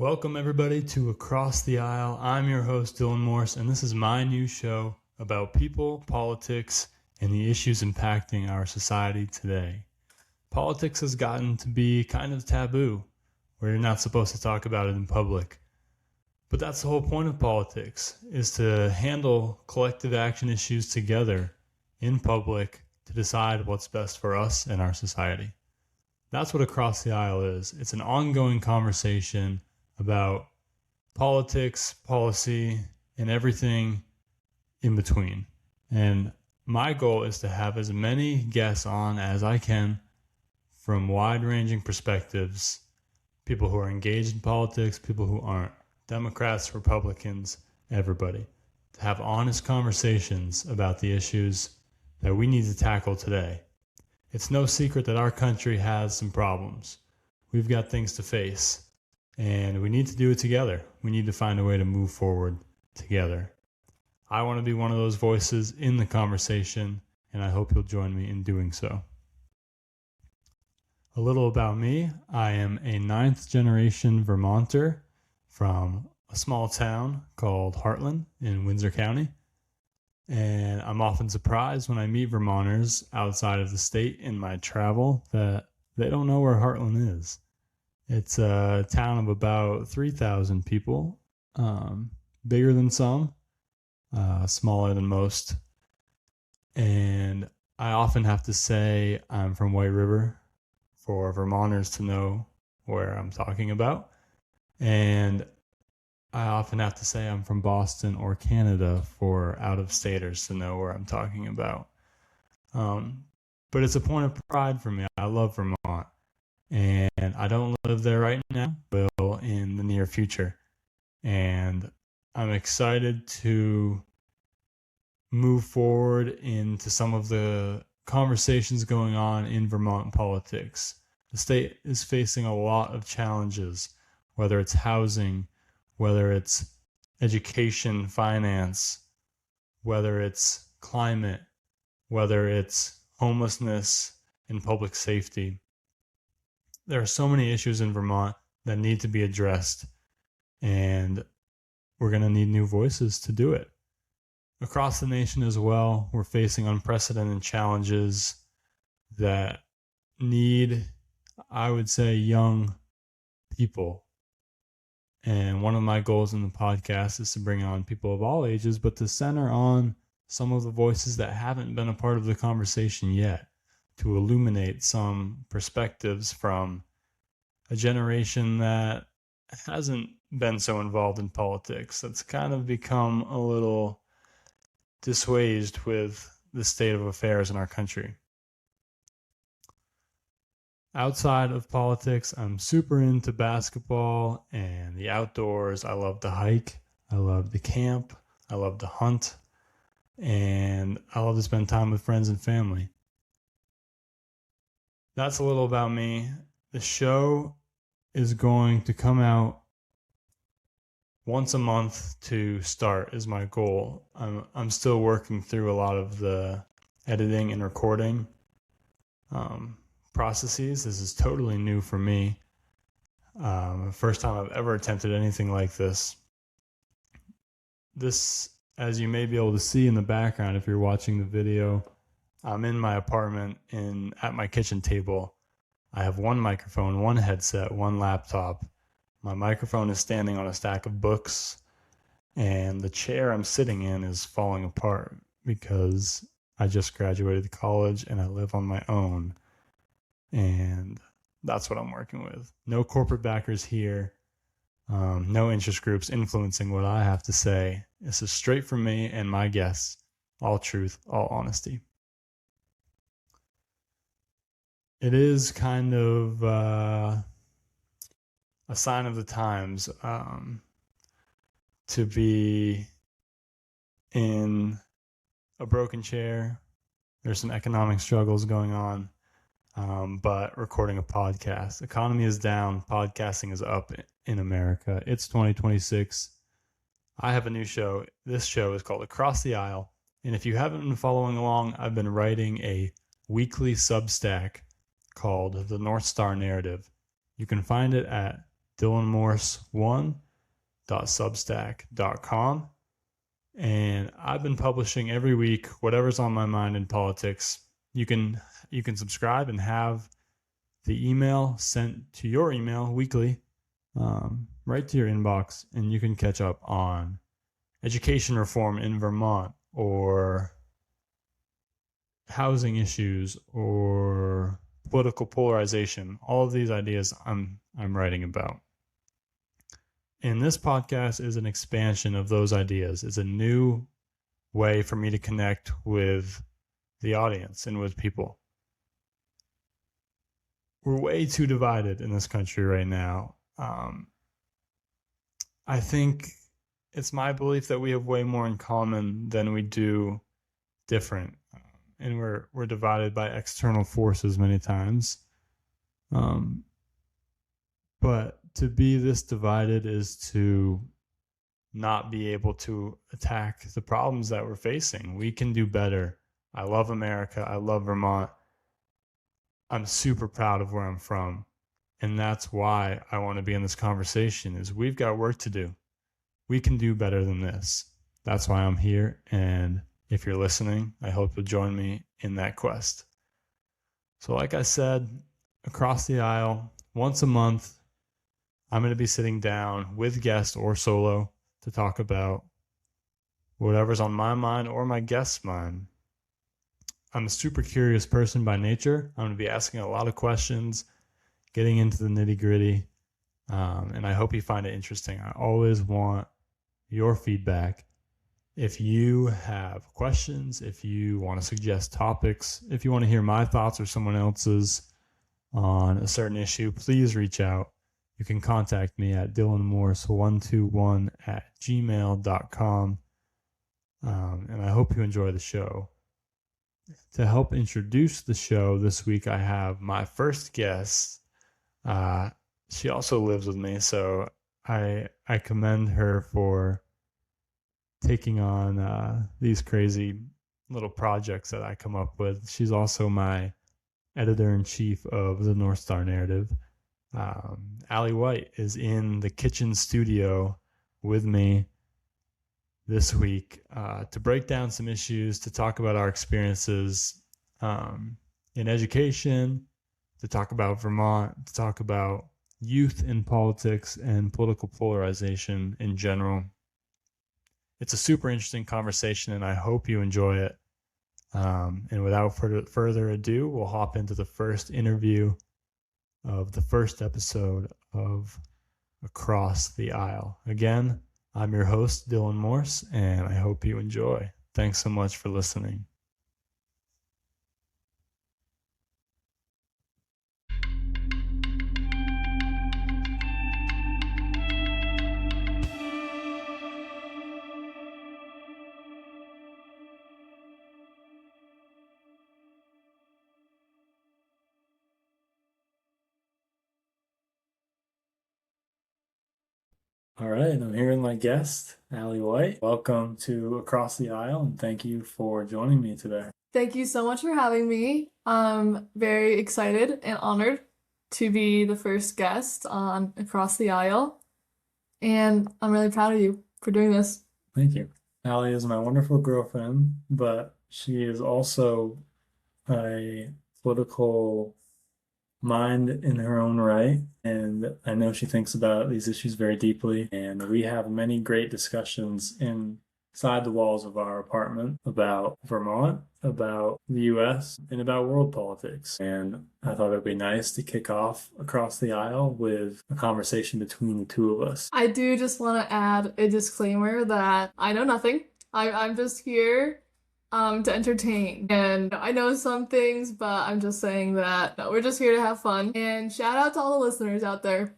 Welcome everybody to Across the Aisle. I'm your host Dylan Morse, and this is my new show about people, politics, and the issues impacting our society today. Politics has gotten to be kind of taboo, where you're not supposed to talk about it in public. But that's the whole point of politics, is to handle collective action issues together in public to decide what's best for us and our society. That's what Across the Aisle is. It's an ongoing conversation about politics, policy, and everything in between. And my goal is to have as many guests on as I can from wide-ranging perspectives, people who are engaged in politics, people who aren't, Democrats, Republicans, everybody, to have honest conversations about the issues that we need to tackle today. It's no secret that our country has some problems. We've got things to face, and we need to do it together. We need to find a way to move forward together. I want to be one of those voices in the conversation, and I hope you'll join me in doing so. A little about me. I am a 9th generation Vermonter from a small town called Hartland in Windsor County. And I'm often surprised when I meet Vermonters outside of the state in my travel that they don't know where Hartland is. It's a town of about 3,000 people, bigger than some, smaller than most. And I often have to say I'm from White River for Vermonters to know where I'm talking about. And I often have to say I'm from Boston or Canada for out-of-staters to know where I'm talking about. But it's a point of pride for me. I love Vermont. And I don't live there right now, but will in the near future. And I'm excited to move forward into some of the conversations going on in Vermont politics. The state is facing a lot of challenges, whether it's housing, whether it's education, finance, whether it's climate, whether it's homelessness and public safety. There are so many issues in Vermont that need to be addressed, and we're going to need new voices to do it. Across the nation as well, we're facing unprecedented challenges that need, I would say, young people. And one of my goals in the podcast is to bring on people of all ages, but to center on some of the voices that haven't been a part of the conversation yet, to illuminate some perspectives from a generation that hasn't been so involved in politics, that's kind of become a little dissuaged with the state of affairs in our country. Outside of politics, I'm super into basketball and the outdoors. I love to hike. I love to camp. I love to hunt. And I love to spend time with friends and family. That's a little about me. The show is going to come out once a month to start is my goal. I'm still working through a lot of the editing and recording processes. This is totally new for me. First time I've ever attempted anything like this. This, as you may be able to see in the background if you're watching the video, I'm in my apartment at my kitchen table. I have one microphone, one headset, one laptop. My microphone is standing on a stack of books, and the chair I'm sitting in is falling apart because I just graduated college and I live on my own. And that's what I'm working with. No corporate backers here. No interest groups influencing what I have to say. This is straight from me and my guests. All truth, all honesty. It is kind of a sign of the times to be in a broken chair. There's some economic struggles going on. But recording a podcast. Economy is down. Podcasting is up in America. It's 2026. I have a new show. This show is called Across the Aisle. And if you haven't been following along, I've been writing a weekly Substack called The North Star Narrative. You can find it at dylanmorse1.substack.com. And I've been publishing every week whatever's on my mind in politics. You can subscribe and have the email sent to your email weekly, right to your inbox, and you can catch up on education reform in Vermont, or housing issues, or political polarization. All of these ideas I'm writing about. And this podcast is an expansion of those ideas. It's a new way for me to connect with the audience and with people. We're way too divided in this country right now. I think it's my belief that we have way more in common than we do different. And we're divided by external forces many times. But to be this divided is to not be able to attack the problems that we're facing. We can do better. I love America. I love Vermont. I'm super proud of where I'm from. And that's why I want to be in this conversation, is we've got work to do. We can do better than this. That's why I'm here. And if you're listening, I hope you'll join me in that quest. So like I said, across the aisle, once a month, I'm going to be sitting down with guest or solo to talk about whatever's on my mind or my guest's mind. I'm a super curious person by nature. I'm going to be asking a lot of questions, getting into the nitty-gritty, and I hope you find it interesting. I always want your feedback. If you have questions, if you want to suggest topics, if you want to hear my thoughts or someone else's on a certain issue, please reach out. You can contact me at dylanmorse121@gmail.com. And I hope you enjoy the show. To help introduce the show this week, I have my first guest. She also lives with me, so I commend her for taking on these crazy little projects that I come up with. She's also my editor-in-chief of the North Star Narrative. Allie White is in the kitchen studio with me this week to break down some issues, to talk about our experiences in education, to talk about Vermont, to talk about youth in politics and political polarization in general. It's a super interesting conversation, and I hope you enjoy it. And without further ado, we'll hop into the first interview of the first episode of Across the Aisle. Again, I'm your host, Dylan Morse, and I hope you enjoy. Thanks so much for listening. All right, I'm here with my guest, Allie White. Welcome to Across the Aisle, and thank you for joining me today. Thank you so much for having me. I'm very excited and honored to be the first guest on Across the Aisle, and I'm really proud of you for doing this. Thank you. Allie is my wonderful girlfriend, but she is also a political mind in her own right, and I know she thinks about these issues very deeply, and we have many great discussions inside the walls of our apartment about Vermont, about the US, and about world politics. And I thought it'd be nice to kick off Across the Aisle with a conversation between the two of us. I do just want to add a disclaimer that I know nothing. I'm just here to entertain. And I know some things, but I'm just saying that we're just here to have fun. And shout out to all the listeners out there.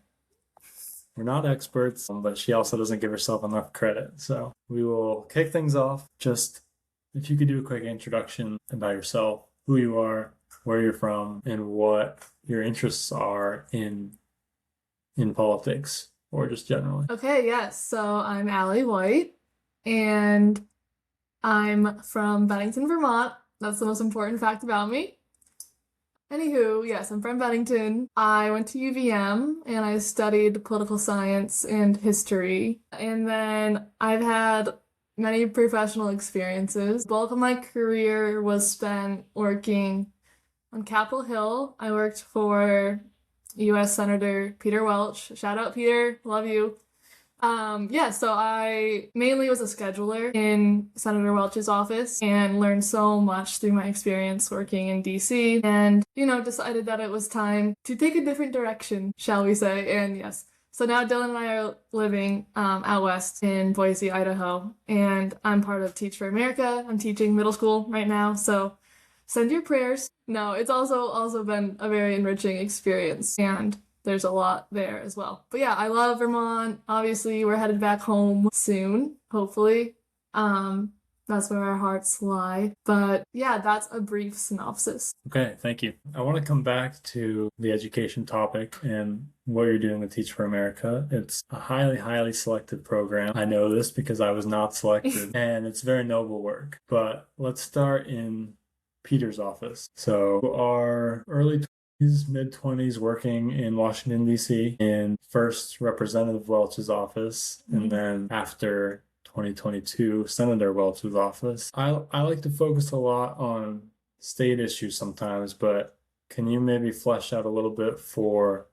We're not experts, but she also doesn't give herself enough credit. So we will kick things off. Just if you could do a quick introduction about yourself, who you are, where you're from, and what your interests are in politics or just generally. Okay, yes. So I'm Allie White, and I'm from Bennington, Vermont. That's the most important fact about me. Anywho, yes, I'm from Bennington. I went to UVM and I studied political science and history. And then I've had many professional experiences. Bulk of my career was spent working on Capitol Hill. I worked for U.S. Senator Peter Welch. Shout out, Peter. Love you. Yeah, so I mainly was a scheduler in Senator Welch's office and learned so much through my experience working in DC and, decided that it was time to take a different direction, shall we say. And yes, so now Dylan and I are living out west in Boise, Idaho, and I'm part of Teach for America. I'm teaching middle school right now, so send your prayers. No, it's also been a very enriching experience, and there's a lot there as well. But yeah, I love Vermont. Obviously, we're headed back home soon, hopefully. That's where our hearts lie. But yeah, that's a brief synopsis. Okay, thank you. I want to come back to the education topic and what you're doing with Teach for America. It's a highly, highly selected program. I know this because I was not selected, and it's very noble work. But let's start in Peter's office. So our early mid-20s working in Washington, D.C. in first Representative Welch's office, and then after 2022, Senator Welch's office. I like to focus a lot on state issues sometimes, but can you maybe flesh out a little bit for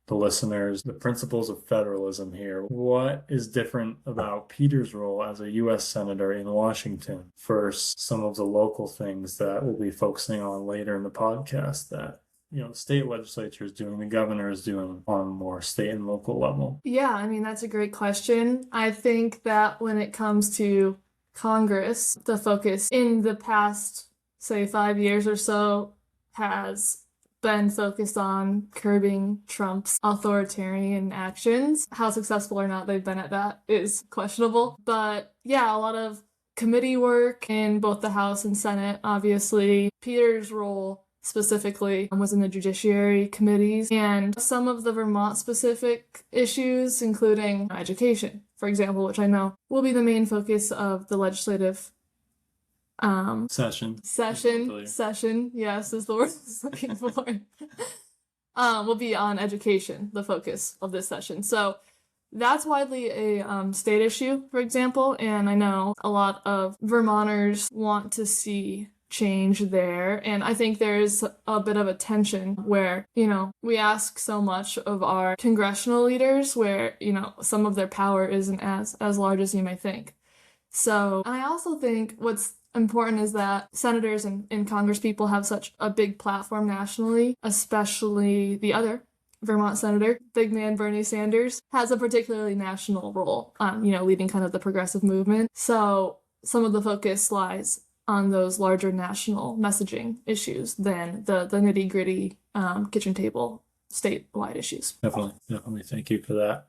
the listeners the principles of federalism here? What is different about Peter's role as a U.S. Senator in Washington versus some of the local things that we'll be focusing on later in the podcast that the state legislature is doing, the governor is doing on a more state and local level? Yeah, I mean, that's a great question. I think that when it comes to Congress, the focus in the past, say, 5 years or so has been focused on curbing Trump's authoritarian actions. How successful or not they've been at that is questionable. But yeah, a lot of committee work in both the House and Senate, obviously. Peter's role specifically was in the judiciary committees, and some of the Vermont-specific issues, including education, for example, which I know will be the main focus of the legislative session. Yes, is the word I was looking for. Will be on education, the focus of this session. So that's widely a state issue, for example, and I know a lot of Vermonters want to see change there, and I think there's a bit of a tension where we ask so much of our congressional leaders where some of their power isn't as large as you may think. So, and I also think what's important is that senators and Congress people have such a big platform nationally, especially the other Vermont senator, big man Bernie Sanders, has a particularly national role, leading kind of the progressive movement. So some of the focus lies on those larger national messaging issues than the nitty-gritty kitchen table statewide issues. Definitely. Thank you for that.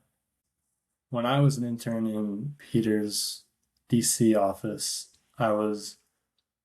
When I was an intern in Peter's DC office, I was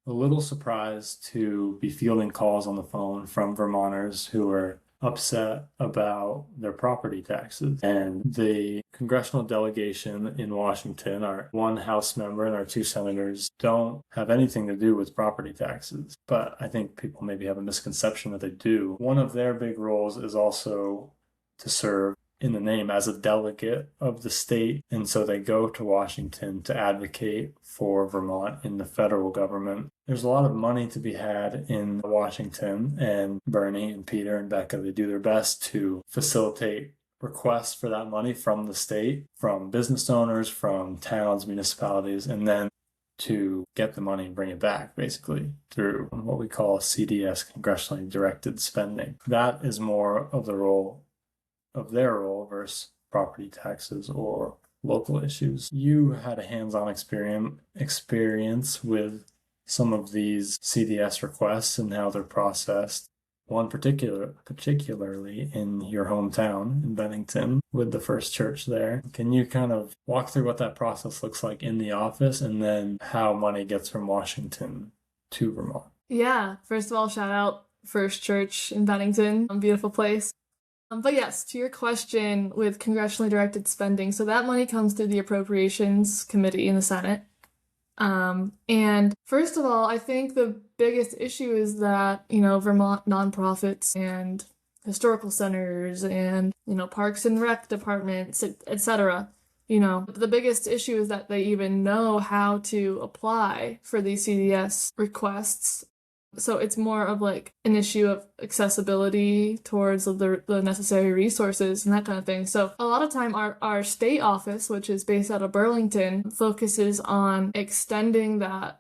a little surprised to be fielding calls on the phone from Vermonters who were upset about their property taxes. And the congressional delegation in Washington, our one House member and our two senators, don't have anything to do with property taxes. But I think people maybe have a misconception that they do. One of their big roles is also to serve in the name as a delegate of the state. And so they go to Washington to advocate for Vermont in the federal government. There's a lot of money to be had in Washington, and Bernie and Peter and Becca, they do their best to facilitate requests for that money from the state, from business owners, from towns, municipalities, and then to get the money and bring it back, basically, through what we call CDS, congressionally directed spending. That is more of the role of their role versus property taxes or local issues. You had a hands-on experience with some of these CDS requests and how they're processed. One particularly in your hometown in Bennington with the First Church there. Can you kind of walk through what that process looks like in the office and then how money gets from Washington to Vermont? Yeah, first of all, shout out First Church in Bennington, a beautiful place. But yes, to your question with congressionally directed spending, so that money comes through the Appropriations Committee in the Senate. And first of all, I think the biggest issue is that, Vermont nonprofits and historical centers and, parks and rec departments, etc. The biggest issue is that they even know how to apply for these CDS requests. So it's more of like an issue of accessibility towards the necessary resources and that kind of thing. So a lot of time our state office, which is based out of Burlington, focuses on extending that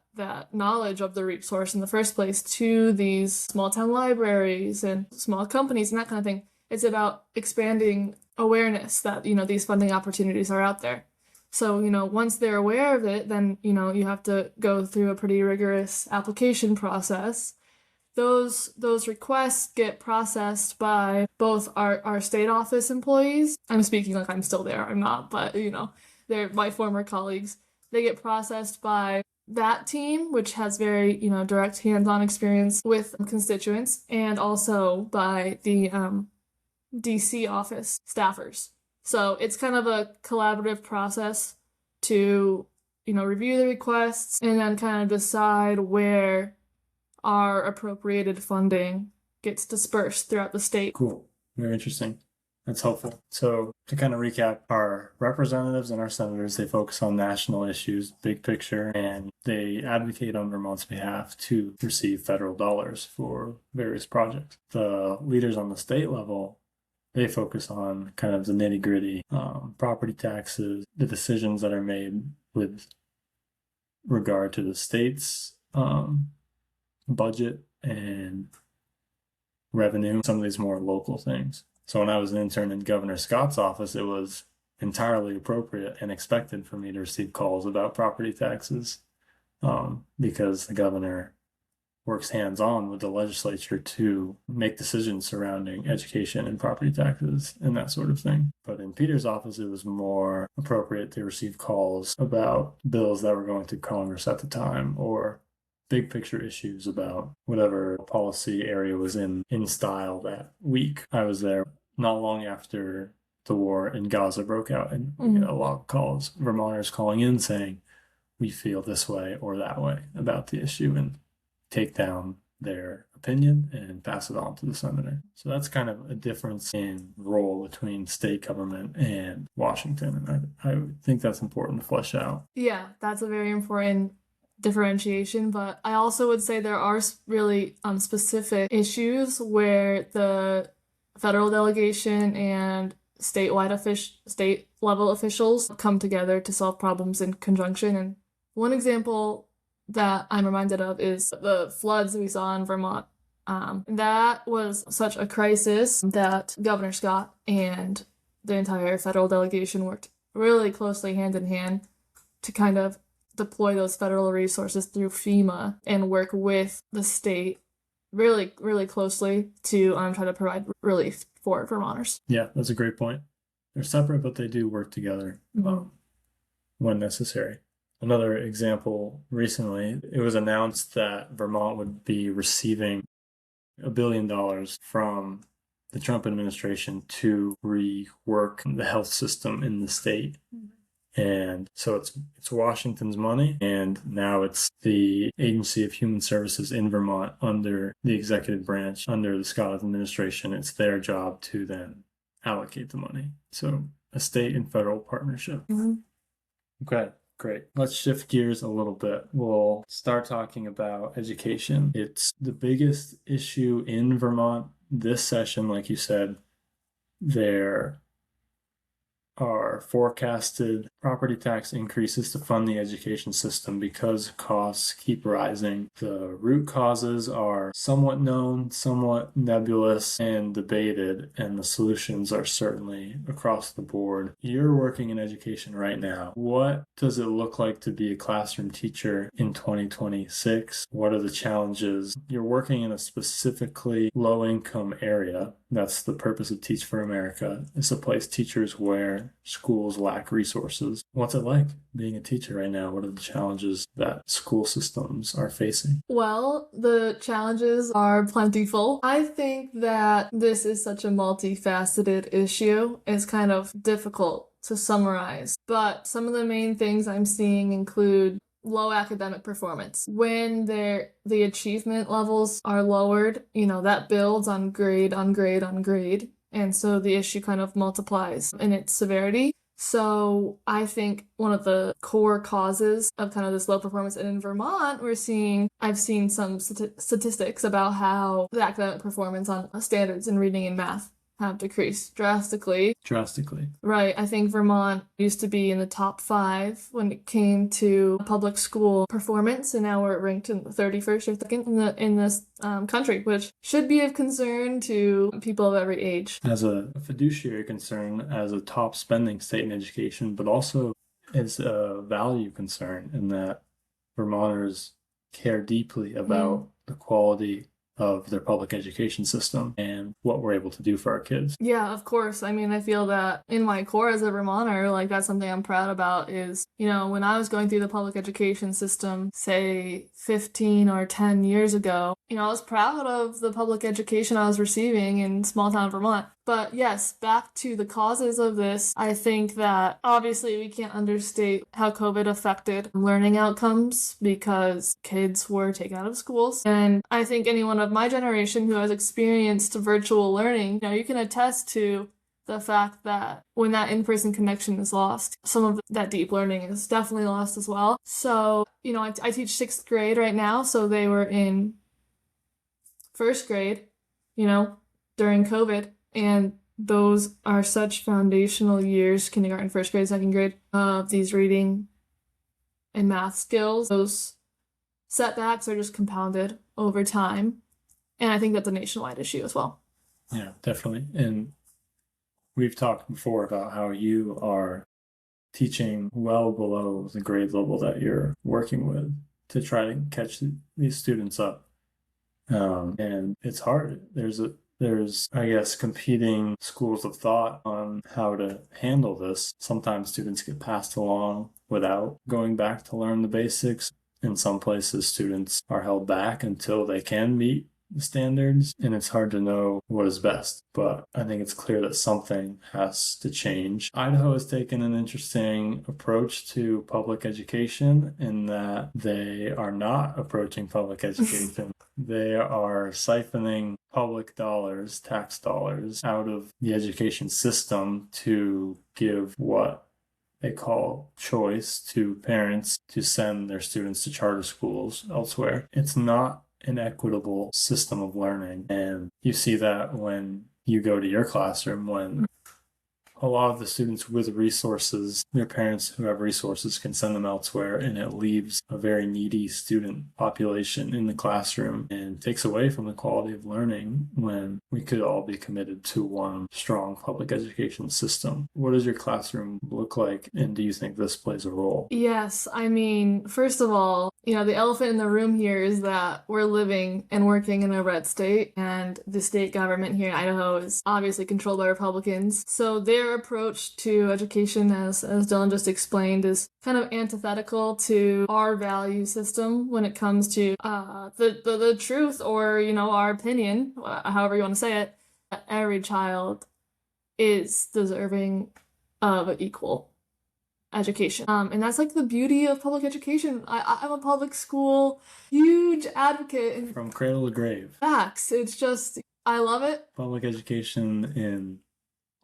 knowledge of the resource in the first place to these small town libraries and small companies and that kind of thing. It's about expanding awareness that, these funding opportunities are out there. So, once they're aware of it, then, you have to go through a pretty rigorous application process. Those requests get processed by both our state office employees. I'm speaking like I'm still there. I'm not, but, they're my former colleagues. They get processed by that team, which has very, direct hands-on experience with constituents, and also by the DC office staffers. So it's kind of a collaborative process to, review the requests and then kind of decide where our appropriated funding gets dispersed throughout the state. Cool. Very interesting. That's helpful. So to kind of recap, our representatives and our senators, they focus on national issues, big picture, and they advocate on Vermont's behalf to receive federal dollars for various projects. The leaders on the state level, they focus on kind of the nitty gritty, property taxes, the decisions that are made with regard to the state's budget and revenue, some of these more local things. So when I was an intern in Governor Scott's office, it was entirely appropriate and expected for me to receive calls about property taxes because the governor works hands-on with the legislature to make decisions surrounding education and property taxes and that sort of thing. But in Peter's office, it was more appropriate to receive calls about bills that were going through Congress at the time or big picture issues about whatever policy area was in style that week. I was there not long after the war in Gaza broke out, and we get a lot of calls, Vermonters calling in saying, we feel this way or that way about the issue, and take down their opinion and pass it on to the senator. So that's kind of a difference in role between state government and Washington. And I think that's important to flesh out. Yeah, that's a very important differentiation, but I also would say there are really specific issues where the federal delegation and state level officials come together to solve problems in conjunction. And one example that I'm reminded of is the floods we saw in Vermont. That was such a crisis that Governor Scott and the entire federal delegation worked really closely hand in hand to kind of deploy those federal resources through FEMA and work with the state really, really closely to try to provide relief for Vermonters. Yeah, that's a great point. They're separate, but they do work together when necessary. Another example, recently, it was announced that Vermont would be receiving $1 billion from the Trump administration to rework the health system in the state. And so it's Washington's money, and now it's the Agency of Human Services in Vermont under the executive branch, under the Scott administration. It's their job to then allocate the money. So a state and federal partnership. Okay. Great. Let's shift gears a little bit. We'll start talking about education. It's the biggest issue in Vermont this session. Like you said, there are forecasted property tax increases to fund the education system because costs keep rising. The root causes are somewhat known, somewhat nebulous, and debated, and the solutions are certainly across the board. You're working in education right now. What does it look like to be a classroom teacher in 2026? What are the challenges? You're working in a specifically low-income area. That's the purpose of Teach for America. It's a place teachers where schools lack resources. What's it like being a teacher right now? What are the challenges that school systems are facing? Well, the challenges are plentiful. I think that this is such a multifaceted issue. It's kind of difficult to summarize, but some of the main things I'm seeing include low academic performance. When the achievement levels are lowered, that builds on grade on grade on grade. And so the issue kind of multiplies in its severity. So I think one of the core causes of kind of this low performance, and in Vermont, I've seen some statistics about how the academic performance on standards in reading and math have decreased drastically. Drastically. Right. I think Vermont used to be in the top 5 when it came to public school performance, and now we're ranked in the 31st or 2nd in this country, which should be of concern to people of every age. As a fiduciary concern, as a top spending state in education, but also as a value concern in that Vermonters care deeply about the quality of their public education system and what we're able to do for our kids. Yeah, of course. I mean, I feel that in my core as a Vermonter, like that's something I'm proud about is, when I was going through the public education system, say 15 or 10 years ago, I was proud of the public education I was receiving in small town Vermont. But yes, back to the causes of this, I think that obviously we can't understate how COVID affected learning outcomes because kids were taken out of schools. And I think anyone of my generation who has experienced virtual learning, you can attest to the fact that when that in-person connection is lost, some of that deep learning is definitely lost as well. So, I teach 6th grade right now, so they were in 1st grade, during COVID. And those are such foundational years, kindergarten, 1st grade, 2nd grade, of these reading and math skills. Those setbacks are just compounded over time. And I think that's a nationwide issue as well. Yeah, definitely. And we've talked before about how you are teaching well below the grade level that you're working with to try to catch these students up. And it's hard. There's, I guess, competing schools of thought on how to handle this. Sometimes students get passed along without going back to learn the basics. In some places, students are held back until they can meet the standards, and it's hard to know what is best. But I think it's clear that something has to change. Idaho has taken an interesting approach to public education in that they are not approaching public education. They are siphoning public dollars, tax dollars, out of the education system to give what they call choice to parents to send their students to charter schools elsewhere. It's not an equitable system of learning. And you see that when you go to your classroom, when a lot of the students with resources, their parents who have resources can send them elsewhere, and it leaves a very needy student population in the classroom and takes away from the quality of learning when we could all be committed to one strong public education system. What does your classroom look like, and do you think this plays a role? Yes, I mean, first of all, the elephant in the room here is that we're living and working in a red state, and the state government here in Idaho is obviously controlled by Republicans. So their approach to education, as Dylan just explained, is kind of antithetical to our value system when it comes to the truth, or our opinion, however you want to say it, that every child is deserving of equal education. And that's like the beauty of public education. I'm a public school huge advocate. From cradle to grave. Facts. It's just, I love it. Public education in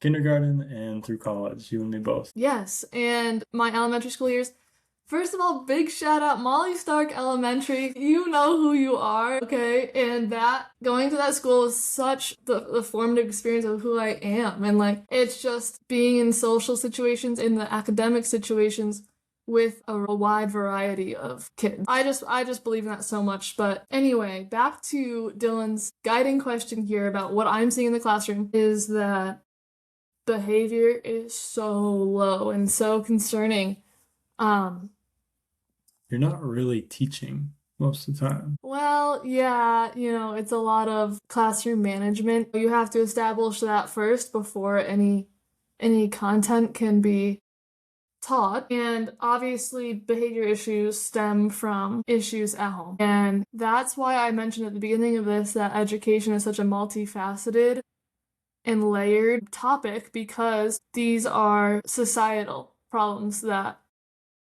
kindergarten and through college, you and me both. Yes, and my elementary school years. First of all, big shout out Molly Stark Elementary. You know who you are, okay? And going to that school was such the formative experience of who I am. And it's just being in social situations, in the academic situations with a wide variety of kids. I just believe in that so much. But anyway, back to Dylan's guiding question here about what I'm seeing in the classroom is that behavior is so low and so concerning. You're not really teaching most of the time. Well, yeah, it's a lot of classroom management. You have to establish that first before any content can be taught. And obviously behavior issues stem from issues at home. And that's why I mentioned at the beginning of this that education is such a multifaceted and layered topic, because these are societal problems that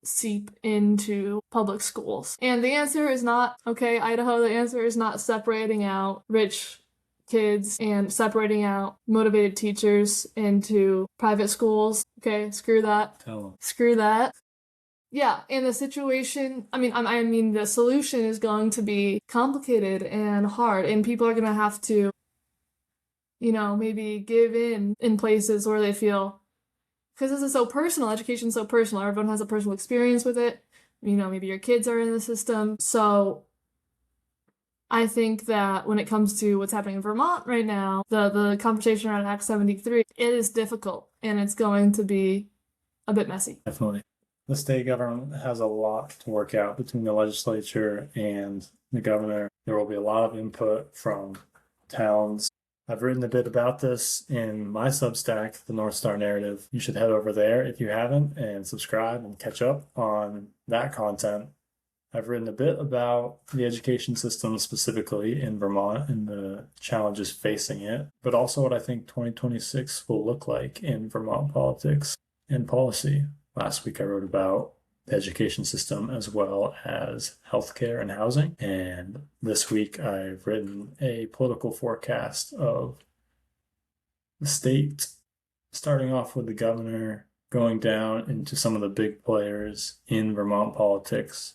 seep into public schools? And the answer is not, okay, Idaho, the answer is not separating out rich kids and separating out motivated teachers into private schools. Okay, screw that. Tell them. Screw that. Yeah, and the situation, I mean, the solution is going to be complicated and hard, and people are going to have to, maybe give in places where they feel, because this is so personal, education's so personal, everyone has a personal experience with it, maybe your kids are in the system. So I think that when it comes to what's happening in Vermont right now, the conversation around Act 73, it is difficult, and it's going to be a bit messy. Definitely. The state government has a lot to work out between the legislature and the governor. There will be a lot of input from towns. I've written a bit about this in my Substack, the North Star Narrative. You should head over there if you haven't and subscribe and catch up on that content. I've written a bit about the education system specifically in Vermont and the challenges facing it, but also what I think 2026 will look like in Vermont politics and policy. Last week I wrote about the education system as well as healthcare and housing. And this week I've written a political forecast of the state, starting off with the governor, going down into some of the big players in Vermont politics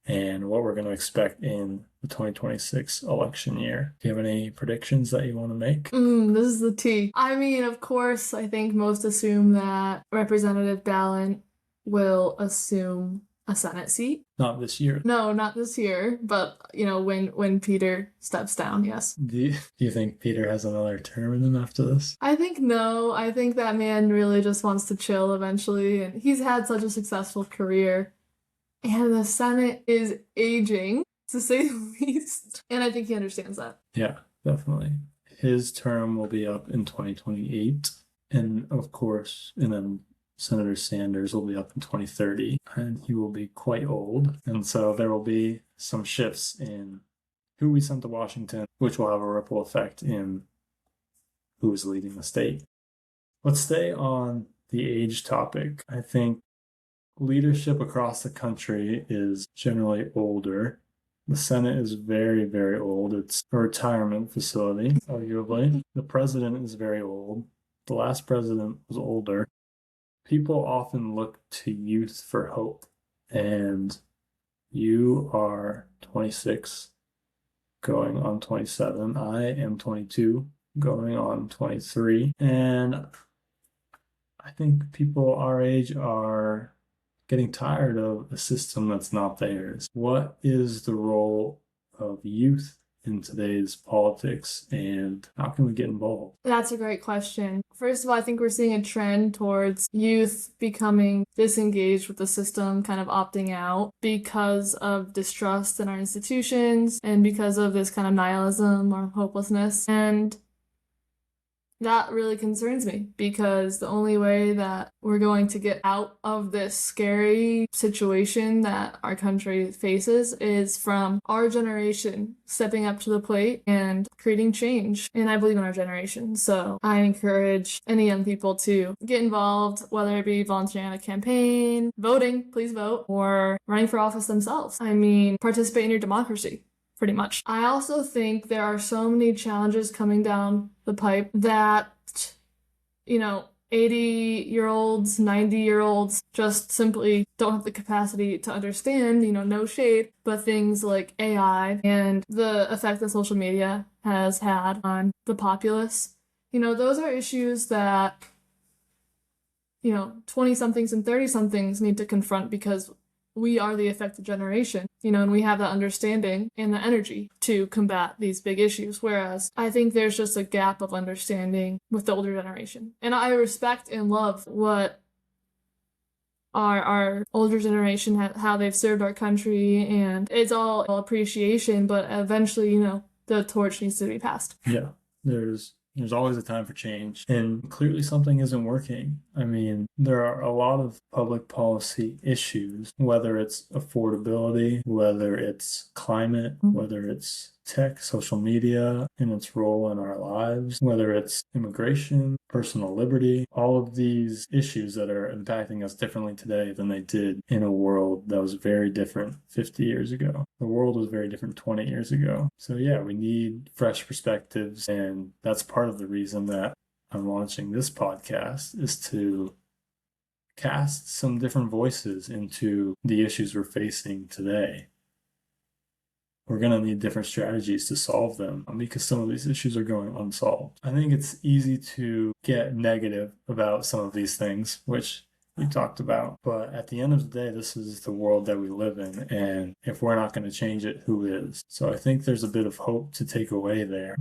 and what we're going to expect in the 2026 election year. Do you have any predictions that you want to make? This is the tea. I mean, of course, I think most assume that Representative Ballin will assume a Senate seat. Not this year. No, not this year, but, when Peter steps down, yes. Do you think Peter has another term in him after this? I think no. I think that man really just wants to chill eventually, and he's had such a successful career. And the Senate is aging, to say the least. And I think he understands that. Yeah, definitely. His term will be up in 2028. And of course, and then Senator Sanders will be up in 2030. And he will be quite old. And so there will be some shifts in who we sent to Washington, which will have a ripple effect in who is leading the state. Let's stay on the age topic. I think leadership across the country is generally older. The Senate is very, very old. It's a retirement facility, arguably. The president is very old. The last president was older. People often look to youth for hope. And you are 26, going on 27. I am 22, going on 23. And I think people our age are getting tired of a system that's not theirs. What is the role of youth in today's politics, and how can we get involved? That's a great question. First of all, I think we're seeing a trend towards youth becoming disengaged with the system, kind of opting out because of distrust in our institutions and because of this kind of nihilism or hopelessness. And that really concerns me, because the only way that we're going to get out of this scary situation that our country faces is from our generation stepping up to the plate and creating change. And I believe in our generation. So I encourage any young people to get involved, whether it be volunteering on a campaign, voting, please vote, or running for office themselves. I mean, participate in your democracy. Pretty much. I also think there are so many challenges coming down the pipe that, 80-year-olds, 90-year-olds just simply don't have the capacity to understand, no shade, but things like AI and the effect that social media has had on the populace. Those are issues that, 20-somethings and 30-somethings need to confront, because we are the affected generation, and we have that understanding and the energy to combat these big issues. Whereas I think there's just a gap of understanding with the older generation. And I respect and love what our older generation, how they've served our country, and it's all appreciation, but eventually, the torch needs to be passed. Yeah, there's always a time for change, and clearly something isn't working. I mean, there are a lot of public policy issues, whether it's affordability, whether it's climate, whether it's tech, social media, and its role in our lives, whether it's immigration, personal liberty, all of these issues that are impacting us differently today than they did in a world that was very different 50 years ago. The world was very different 20 years ago. So yeah, we need fresh perspectives, and that's part of the reason that I'm launching this podcast, is to cast some different voices into the issues we're facing today. We're going to need different strategies to solve them because some of these issues are going unsolved. I think it's easy to get negative about some of these things, which we talked about. But at the end of the day, this is the world that we live in. And if we're not going to change it, who is? So I think there's a bit of hope to take away there.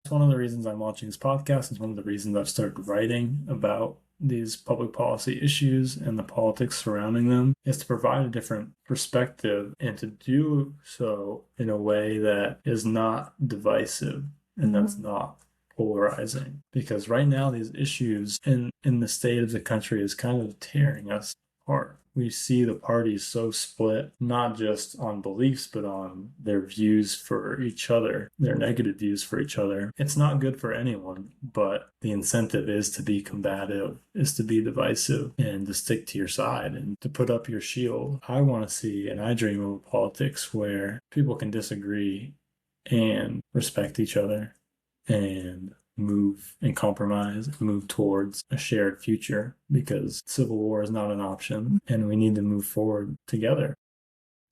It's one of the reasons I'm launching this podcast. It's one of the reasons I've started writing about these public policy issues and the politics surrounding them, is to provide a different perspective and to do so in a way that is not divisive and that's not polarizing. Because right now these issues in the state of the country is kind of tearing us apart. We see the parties so split, not just on beliefs, but on their views for each other, their negative views for each other. It's not good for anyone, but the incentive is to be combative, is to be divisive, and to stick to your side and to put up your shield. I want to see, and I dream of a politics where people can disagree and respect each other and move and compromise, move towards a shared future, because civil war is not an option and we need to move forward together.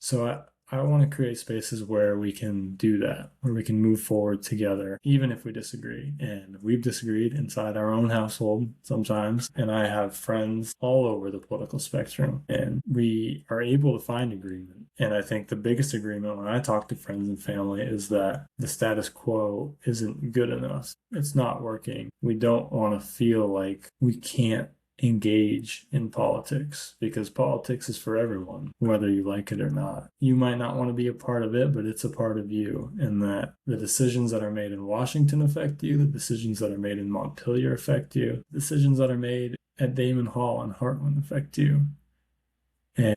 So I want to create spaces where we can do that, where we can move forward together, even if we disagree. And we've disagreed inside our own household sometimes. And I have friends all over the political spectrum, and we are able to find agreement. And I think the biggest agreement when I talk to friends and family is that the status quo isn't good enough. It's not working. We don't want to feel like we can't engage in politics, because politics is for everyone, whether you like it or not. You might not want to be a part of it, but it's a part of you, and that the decisions that are made in Washington affect you, the decisions that are made in Montpelier affect you, decisions that are made at Damon Hall and Heartland affect you. And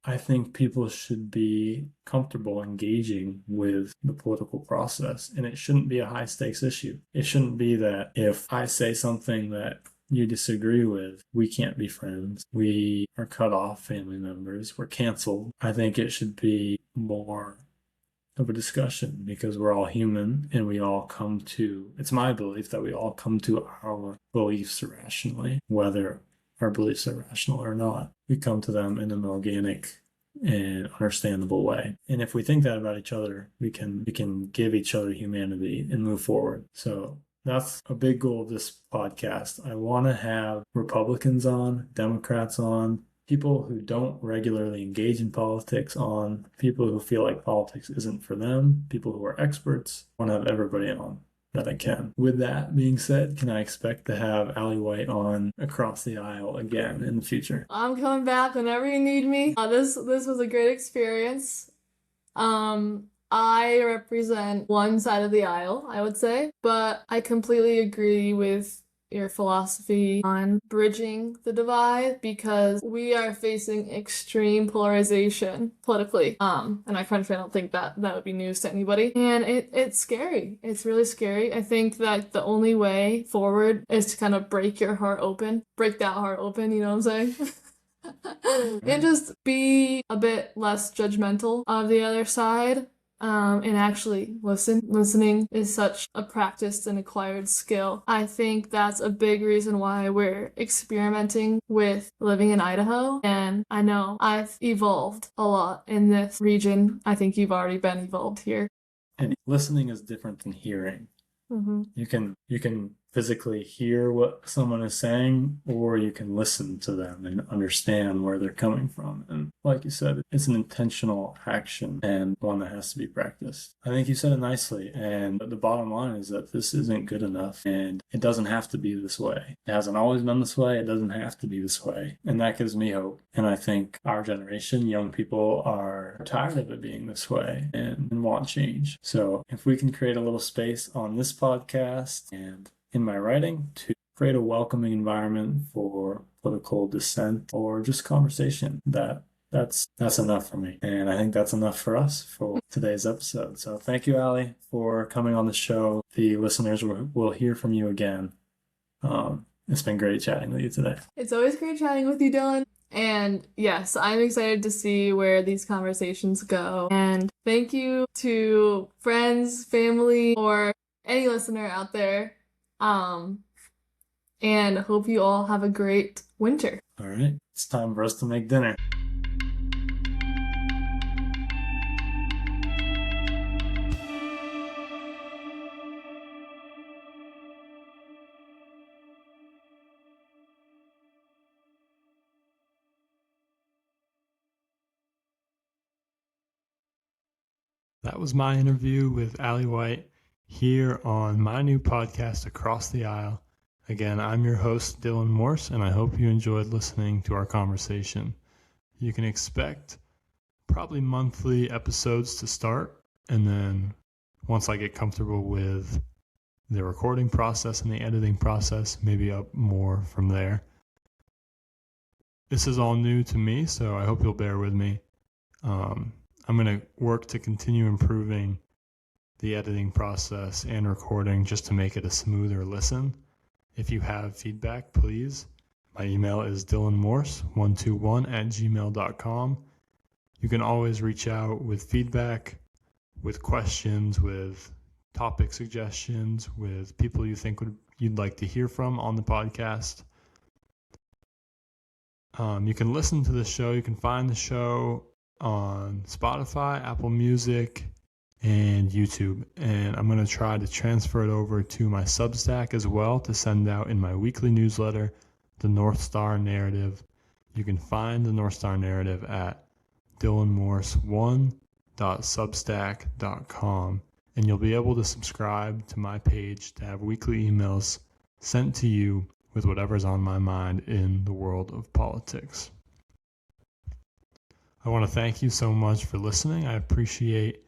I think people should be comfortable engaging with the political process, and it shouldn't be a high stakes issue. It shouldn't be that if I say something that you disagree with, we can't be friends. We are cut off family members. We're canceled. I think it should be more of a discussion, because we're all human and we all come to, it's my belief that we all come to our beliefs rationally, whether our beliefs are rational or not. We come to them in an organic and understandable way. And if we think that about each other, we can give each other humanity and move forward. So that's a big goal of this podcast. I want to have Republicans on, Democrats on, people who don't regularly engage in politics on, people who feel like politics isn't for them, people who are experts. I want to have everybody on that I can. With that being said, can I expect to have Allie White on across the aisle again in the future? I'm coming back whenever you need me. This was a great experience. I represent one side of the aisle, I would say, but I completely agree with your philosophy on bridging the divide, because we are facing extreme polarization politically. In our country, I don't think that would be news to anybody. And it's scary. It's really scary. I think that the only way forward is to kind of break that heart open, you know what I'm saying? And just be a bit less judgmental of the other side. And actually listen. Listening is such a practiced and acquired skill. I think that's a big reason why we're experimenting with living in Idaho. And I know I've evolved a lot in this region. I think you've already been evolved here. And listening is different than hearing. Mm-hmm. You can physically hear what someone is saying, or you can listen to them and understand where they're coming from. And like you said, it's an intentional action and one that has to be practiced. I think you said it nicely, and the bottom line is that this isn't good enough, and it doesn't have to be this way. It hasn't always been this way. It doesn't have to be this way. And that gives me hope. And I think our generation, young people, are tired of it being this way and want change. So if we can create a little space on this podcast and in my writing to create a welcoming environment for political dissent or just conversation that That's enough for me. And I think that's enough for us for today's episode. So thank you, Allie, for coming on the show. The listeners will hear from you again. It's been great chatting with you today. It's always great chatting with you, Dylan. And yes, I'm excited to see where these conversations go. And thank you to friends, family, or any listener out there. And hope you all have a great winter. All right, it's time for us to make dinner. That was my interview with Allie White here on my new podcast, Across the Aisle. Again, I'm your host, Dylan Morse, and I hope you enjoyed listening to our conversation. You can expect probably monthly episodes to start, and then once I get comfortable with the recording process and the editing process, maybe up more from there. This is all new to me, so I hope you'll bear with me. I'm going to work to continue improving the editing process and recording just to make it a smoother listen. If you have feedback, please. My email is dylanmorse121@gmail.com. You can always reach out with feedback, with questions, with topic suggestions, with people you think you'd like to hear from on the podcast. You can listen to the show. You can find the show on Spotify, Apple Music, and YouTube. And I'm going to try to transfer it over to my Substack as well to send out in my weekly newsletter, the North Star Narrative. You can find the North Star Narrative at dylanmorse1.substack.com. And you'll be able to subscribe to my page to have weekly emails sent to you with whatever's on my mind in the world of politics. I want to thank you so much for listening. I appreciate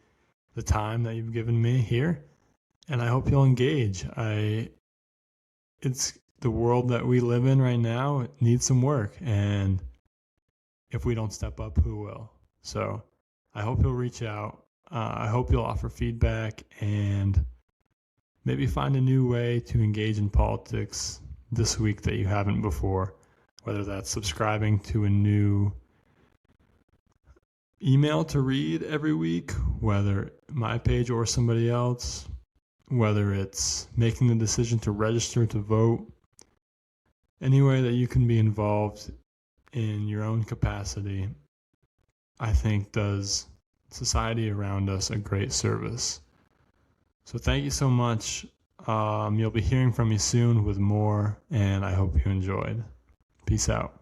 the time that you've given me here, and I hope you'll engage. It's the world that we live in right now. It needs some work, and if we don't step up, who will? So I hope you'll reach out. I hope you'll offer feedback and maybe find a new way to engage in politics this week that you haven't before, whether that's subscribing to a new email to read every week, whether my page or somebody else, whether it's making the decision to register to vote, any way that you can be involved in your own capacity, I think does society around us a great service. So thank you so much. You'll be hearing from me soon with more, and I hope you enjoyed. Peace out.